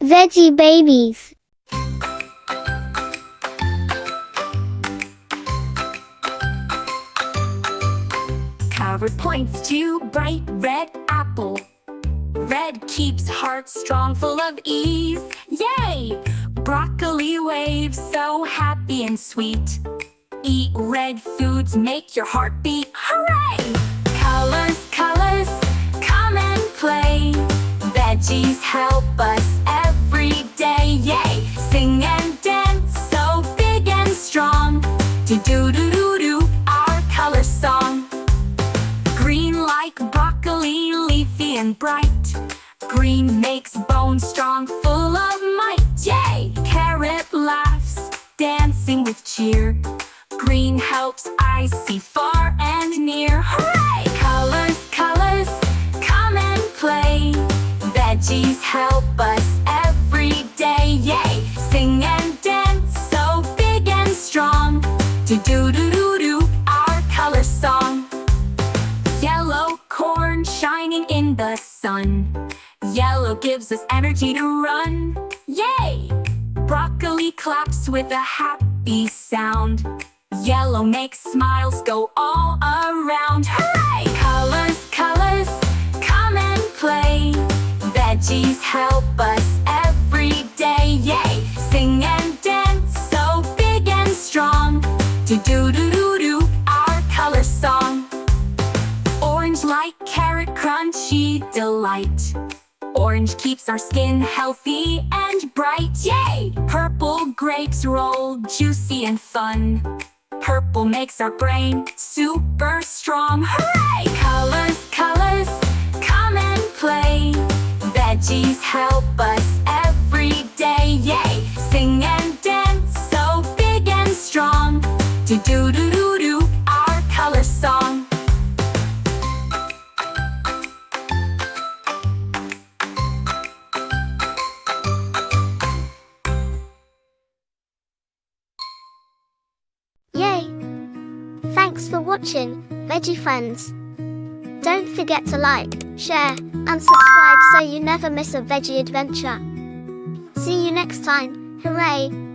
Veggie babies. Cover points to bright red apple. Red keeps heart strong, full of ease. Yay! Broccoli waves, so happy and sweet. Eat red foods, make your heart beat. Hooray! Colors, colors, come and play. Veggies help us every day. Yay! Sing and dance, so big and strong. Do-do-do-do-do, our color song. Green like broccoli, leafy and bright. Green makes bones strong, full of might. Yay! Carrot laughs, dancing with cheer. Green helps eyes see far and near. Hooray! Colors, colors, come and play. Veggies help us every day. Yay! Sing and dance, so big and strong. Do-do-do-do-do, our color song. Yellow corn shining in the sun. Yellow gives us energy to run. Yay! Broccoli claps with a happy sound. Yellow makes smiles go all around. Hooray! Colors, colors, come and play. Veggies help us every day. Yay! Sing and dance, so big and strong. Do-do-do-do-do, our color song. Orange like carrot, crunchy delight. Orange keeps our skin healthy and bright. Yay! Purple grapes roll, juicy and fun. Purple makes our brain super strong. Hooray! Colors, colors, come and play. Veggies help us every day. Yay! Sing and dance, so big and strong. Do-do-do-do-do, our color song. Yay! Thanks for watching, Veggie friends. Don't forget to like, share, and subscribe so you never miss a veggie adventure. See you next time. Hooray!